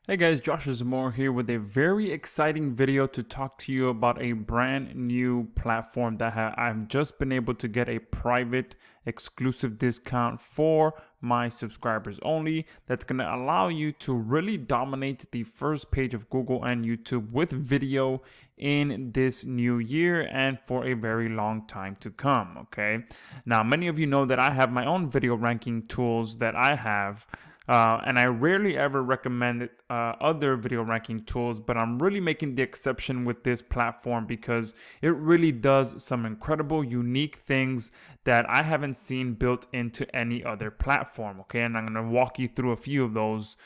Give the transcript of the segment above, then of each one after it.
Hey guys, Joshua here with a very exciting video to talk to you about a brand new platform that I've just been able to get a private exclusive discount for my subscribers only. That's going to allow you to really dominate the first page of Google and YouTube with video in this new year and for a very long time to come. Okay. Now, many of you know that I have my own video ranking tools that I have. And I rarely ever recommend other video ranking tools, but I'm really making the exception with this platform because it really does some incredible, unique things that I haven't seen built into any other platform. Okay, and I'm going to walk you through a few of those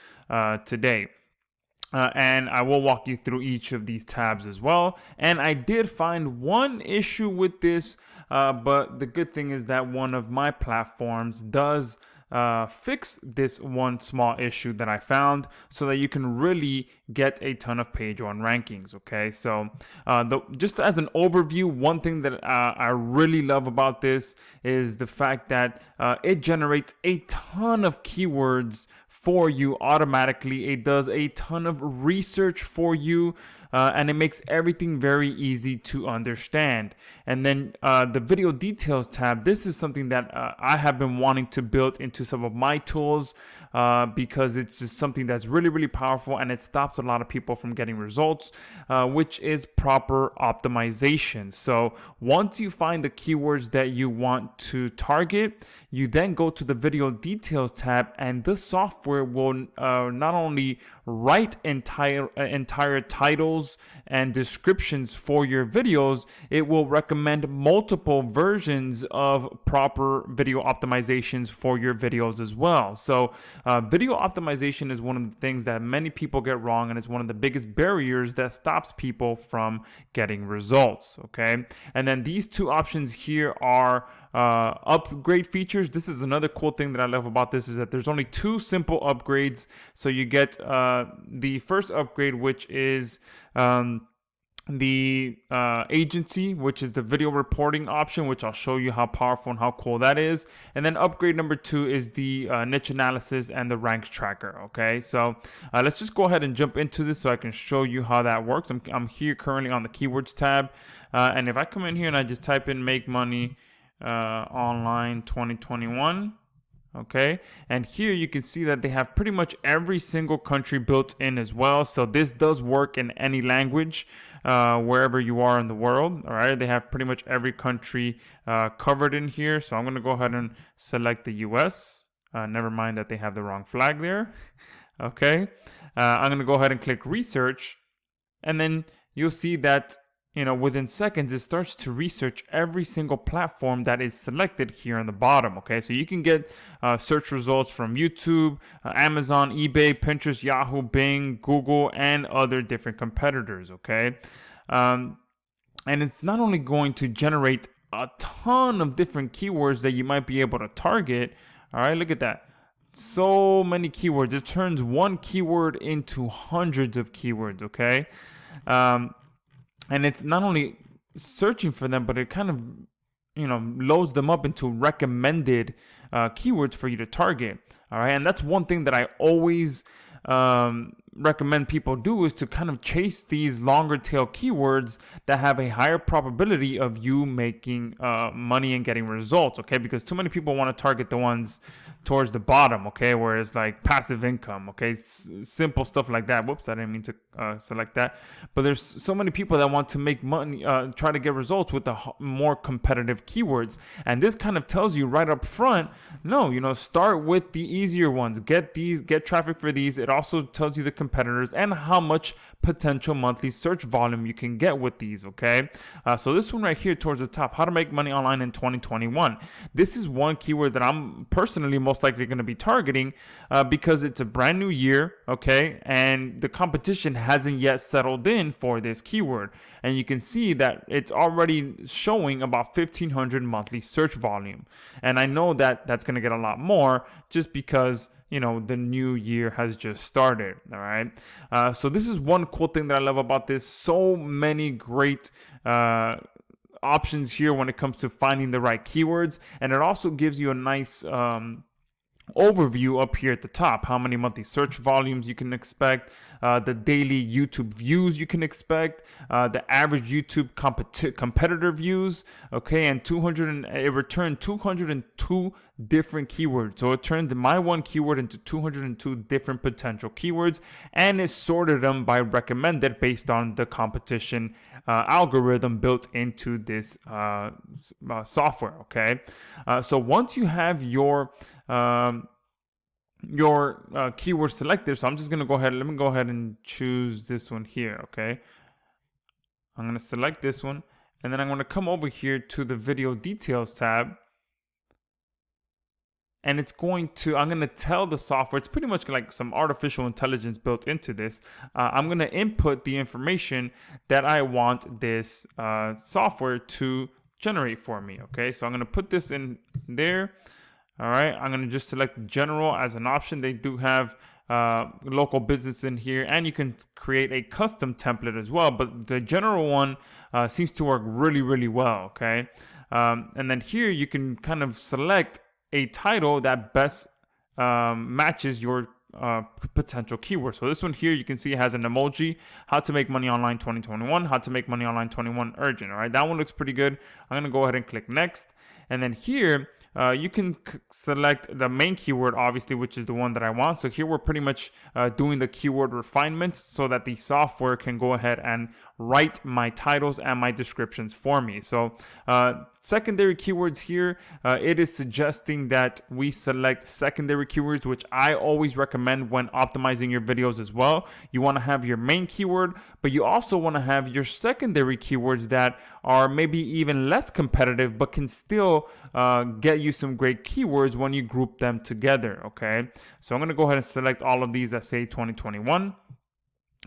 today. And I will walk you through each of these tabs as well. And I did find one issue with this, but the good thing is that one of my platforms does fix this one small issue that I found so that you can really get a ton of page one rankings. Okay, so just as an overview, one thing that I really love about this is the fact that it generates a ton of keywords for you automatically. It does a ton of research for you, and it makes everything very easy to understand. And then the video details tab, this is something that I have been wanting to build into some of my tools because it's just something that's really, really powerful, and it stops a lot of people from getting results, which is proper optimization. So once you find the keywords that you want to target, you then go to the video details tab, and the software will not only write entire titles and descriptions for your videos, it will recommend multiple versions of proper video optimizations for your videos as well. So video optimization is one of the things that many people get wrong, and it's one of the biggest barriers that stops people from getting results. Okay, and then these two options here are upgrade features. This is another cool thing that I love about this, is that there's only two simple upgrades. So you get the first upgrade, which is the agency, which is the video reporting option, which I'll show you how powerful and how cool that is. And then upgrade number two is the niche analysis and the rank tracker. Okay, so let's just go ahead and jump into this so I can show you how that works. I'm here currently on the keywords tab, and if I come in here and I just type in make money online 2021, okay, and here you can see that they have pretty much every single country built in as well. So this does work in any language, wherever you are in the world. All right, they have pretty much every country covered in here. So I'm going to go ahead and select the US. Never mind that they have the wrong flag there. Okay, I'm going to go ahead and click research, and then you'll see that within seconds, it starts to research every single platform that is selected here on the bottom. Okay, so you can get search results from YouTube, Amazon, eBay, Pinterest, Yahoo, Bing, Google, and other different competitors. Okay, and it's not only going to generate a ton of different keywords that you might be able to target. All right, look at that. So many keywords. It turns one keyword into hundreds of keywords. Okay. And it's not only searching for them, but it kind of, loads them up into recommended keywords for you to target. All right. And that's one thing that I always recommend people do, is to kind of chase these longer tail keywords that have a higher probability of you making money and getting results. Okay. Because too many people want to target the ones towards the bottom. Okay. Where it's like passive income. Okay. Simple stuff like that. Whoops. I didn't mean to select that. But there's so many people that want to make money, try to get results with the more competitive keywords. And this kind of tells you right up front, no, start with the easier ones. Get traffic for these. It also tells you the competitors and how much potential monthly search volume you can get with these. Okay, so this one right here towards the top, how to make money online in 2021. This is one keyword that I'm personally most likely going to be targeting because it's a brand new year. Okay, and the competition hasn't yet settled in for this keyword, and you can see that it's already showing about 1,500 monthly search volume, and I know that that's going to get a lot more just because the new year has just started. All right. So this is one cool thing that I love about this. So many great options here when it comes to finding the right keywords. And it also gives you a nice overview up here at the top, how many monthly search volumes you can expect, the daily YouTube views you can expect, the average YouTube competitor views, okay, and it returned 202 different keywords. So it turned my one keyword into 202 different potential keywords, and it sorted them by recommended based on the competition algorithm built into this software. Okay, so once you have your keyword selected, so I'm just gonna go ahead. Let me go ahead and choose this one here. Okay, I'm gonna select this one, and then I'm gonna come over here to the video details tab. And it's going to, I'm going to tell the software, it's pretty much like some artificial intelligence built into this. I'm going to input the information that I want this software to generate for me. Okay, so I'm going to put this in there. All right, I'm going to just select general as an option. They do have local business in here, and you can create a custom template as well. But the general one seems to work really, really well. Okay, and then here you can kind of select a title that best matches your potential keyword. So this one here, you can see it has an emoji, how to make money online 2021, how to make money online 21 urgent. All right, that one looks pretty good. I'm gonna go ahead and click next, and then here you can select the main keyword, obviously, which is the one that I want. So here we're pretty much doing the keyword refinements so that the software can go ahead and write my titles and my descriptions for me. So secondary keywords here, it is suggesting that we select secondary keywords, which I always recommend when optimizing your videos as well. You want to have your main keyword, but you also want to have your secondary keywords that are maybe even less competitive, but can still get you some great keywords when you group them together. Okay, so I'm going to go ahead and select all of these that say 2021.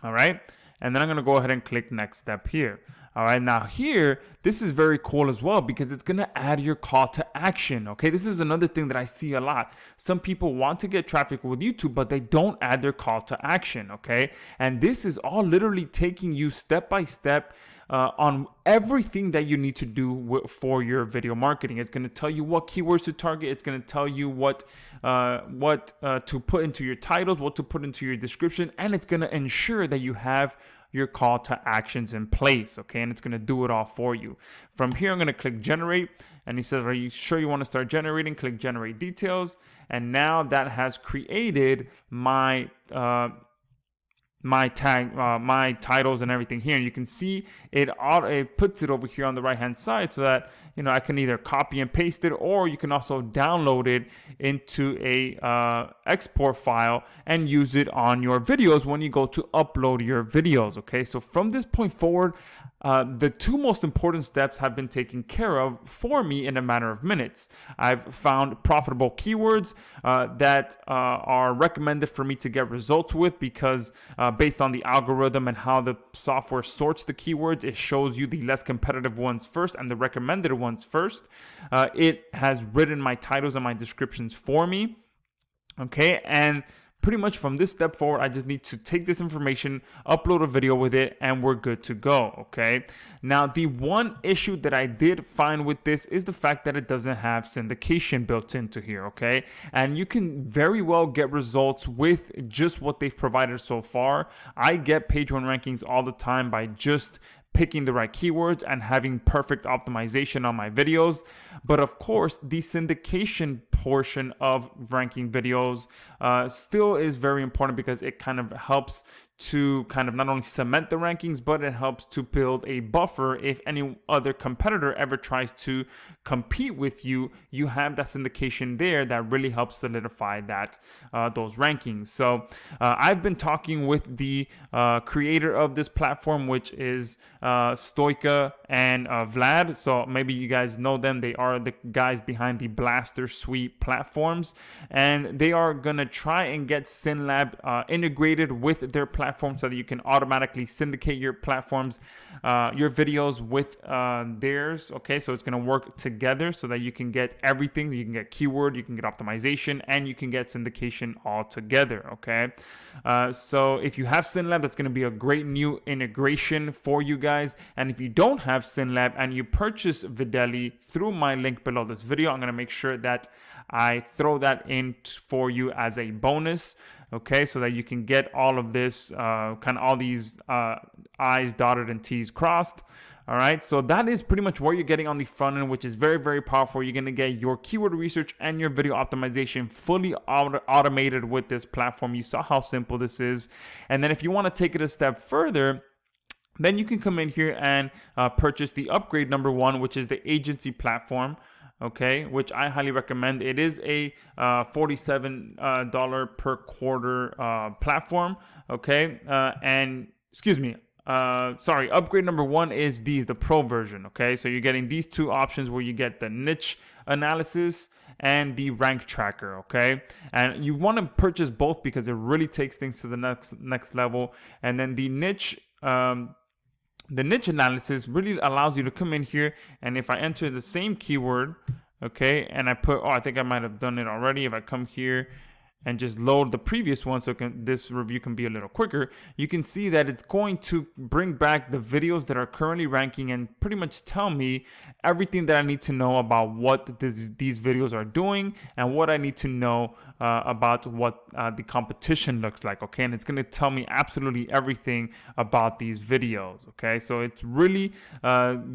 All right, and then I'm going to go ahead and click next step here. All right, now here, this is very cool as well because it's going to add your call to action. Okay, this is another thing that I see a lot. Some people want to get traffic with YouTube, but they don't add their call to action. Okay, and this is all literally taking you step by step on everything that you need to do for your video marketing. It's going to tell you what keywords to target. It's going to tell you what to put into your titles, what to put into your description, and it's going to ensure that you have your call to actions in place. Okay, and it's going to do it all for you. From here, I'm going to click generate, and he says, are you sure you want to start generating? Click generate details, and now that has created my titles and everything here. And you can see it puts it over here on the right hand side so that I can either copy and paste it, or you can also download it into a export file and use it on your videos when you go to upload your videos. Okay, so from this point forward, the two most important steps have been taken care of for me in a matter of minutes. I've found profitable keywords that are recommended for me to get results with, because based on the algorithm and how the software sorts the keywords, it shows you the less competitive ones first and the recommended ones first. It has written my titles and my descriptions for me. Okay, and pretty much from this step forward, I just need to take this information, upload a video with it, and we're good to go. Okay, now the one issue that I did find with this is the fact that it doesn't have syndication built into here. Okay, and you can very well get results with just what they've provided so far. I get page one rankings all the time by just picking the right keywords and having perfect optimization on my videos. But of course, the syndication portion of ranking videos still is very important, because it kind of helps to kind of not only cement the rankings, but it helps to build a buffer. If any other competitor ever tries to compete with you, you have that syndication there that really helps solidify that those rankings. So I've been talking with the creator of this platform, which is Stoika and Vlad. So maybe you guys know them. They are the guys behind the blastersuite platforms, and they are gonna try and get SynLab integrated with their platform so that you can automatically syndicate your platforms, your videos with theirs. Okay, so it's going to work together so that you can get everything. You can get keyword, you can get optimization, and you can get syndication all together. Okay, so if you have SynLab, that's going to be a great new integration for you guys. And if you don't have SynLab and you purchase Videly through my link below this video, I'm going to make sure that I throw that in for you as a bonus, okay, so that you can get all of this, kind of all these I's dotted and T's crossed. All right, so that is pretty much what you're getting on the front end, which is very, very powerful. You're going to get your keyword research and your video optimization fully automated with this platform. You saw how simple this is. And then if you want to take it a step further, then you can come in here and purchase the upgrade number 1, which is the agency platform, okay, which I highly recommend. It is a $47 per quarter platform, okay, and excuse me, sorry, upgrade number 1 is the pro version, okay? So you're getting these 2 options where you get the niche analysis and the rank tracker, okay? And you want to purchase both because it really takes things to the next level. And then the niche analysis really allows you to come in here, and if I enter the same keyword, okay, and I put, I think I might have done it already. If I come here and just load the previous one so this review can be a little quicker, you can see that it's going to bring back the videos that are currently ranking and pretty much tell me everything that I need to know about what these videos are doing and what I need to know about what the competition looks like, okay? And it's going to tell me absolutely everything about these videos, okay? So it really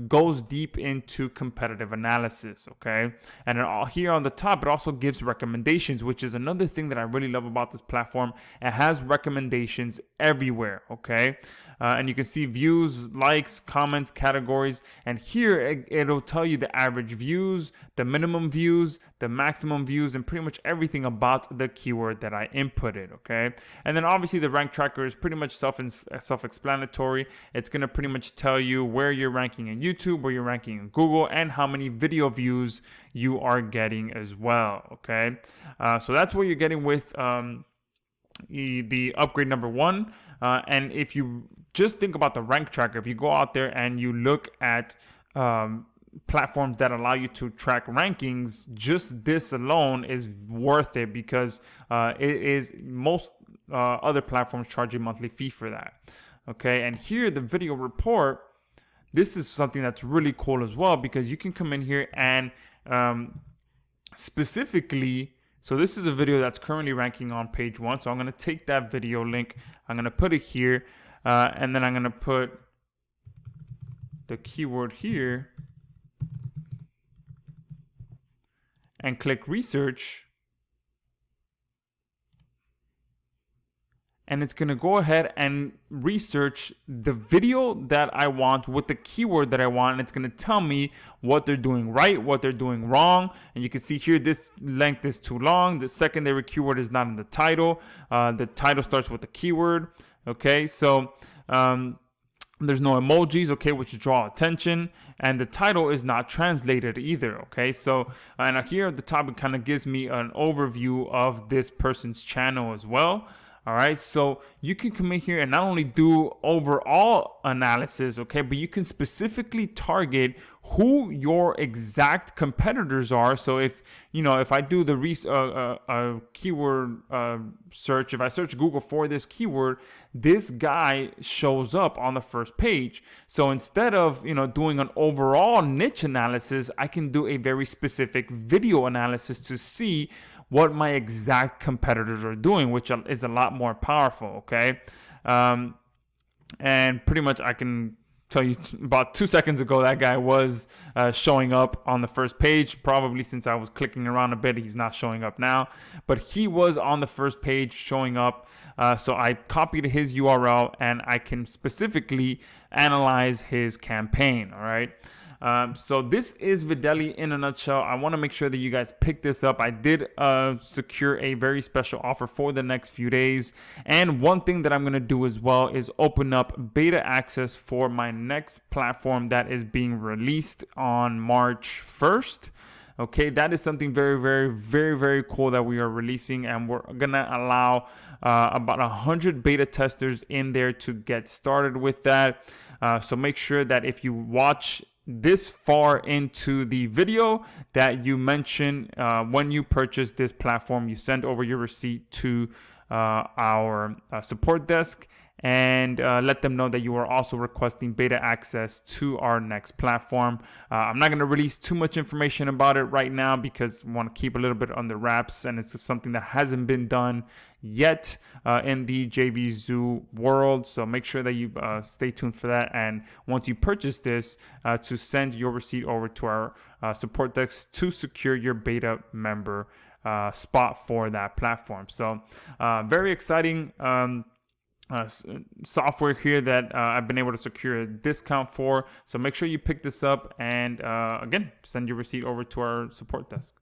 goes deep into competitive analysis, okay? And here on the top, it also gives recommendations, which is another thing that I really love about this platform. It has recommendations everywhere, okay? And you can see views, likes, comments, categories, and here it'll tell you the average views, the minimum views, the maximum views, and pretty much everything about the keyword that I inputted, okay? And then obviously the rank tracker is pretty much self-explanatory. It's going to pretty much tell you where you're ranking in YouTube, where you're ranking in Google, and how many video views you are getting as well, okay? So that's what you're getting with the upgrade number 1. And if you just think about the rank tracker, if you go out there and you look at platforms that allow you to track rankings, just this alone is worth it, because it is most other platforms charge a monthly fee for that, okay? And here, the video report, this is something that's really cool as well, because you can come in here and specifically, so this is a video that's currently ranking on page 1. So I'm going to take that video link, I'm going to put it here, and then I'm going to put the keyword here and click research. And it's going to go ahead and research the video that I want with the keyword that I want. And it's going to tell me what they're doing right, what they're doing wrong. And you can see here, this length is too long. The secondary keyword is not in the title. The title starts with the keyword. Okay, so there's no emojis, okay, which draw attention. And the title is not translated either, okay? So, and here at the top, it kind of gives me an overview of this person's channel as well. All right, so you can come in here and not only do overall analysis, okay, but you can specifically target who your exact competitors are. So if, you know, if I do the keyword search, if I search Google for this keyword, this guy shows up on the first page. So instead of, you know, doing an overall niche analysis, I can do a very specific video analysis to see what my exact competitors are doing, which is a lot more powerful, okay? And pretty much I can tell you about 2 seconds ago, that guy was showing up on the first page. Probably since I was clicking around a bit, he's not showing up now. But he was on the first page showing up. So I copied his URL and I can specifically analyze his campaign, all right? So this is Videly in a nutshell. I want to make sure that you guys pick this up. I did secure a very special offer for the next few days. And one thing that I'm going to do as well is open up beta access for my next platform that is being released on March 1st. Okay, that is something very, very, very, very cool that we are releasing, and we're gonna allow about 100 beta testers in there to get started with that. So make sure that if you watch this far into the video, that you mention when you purchase this platform, you send over your receipt to our support desk and let them know that you are also requesting beta access to our next platform. I'm not going to release too much information about it right now because I want to keep a little bit under wraps, and it's just something that hasn't been done yet in the JVZoo world. So make sure that you stay tuned for that. And once you purchase this, to send your receipt over to our support desk to secure your beta member spot for that platform. So very exciting software here that I've been able to secure a discount for. So make sure you pick this up and again, send your receipt over to our support desk.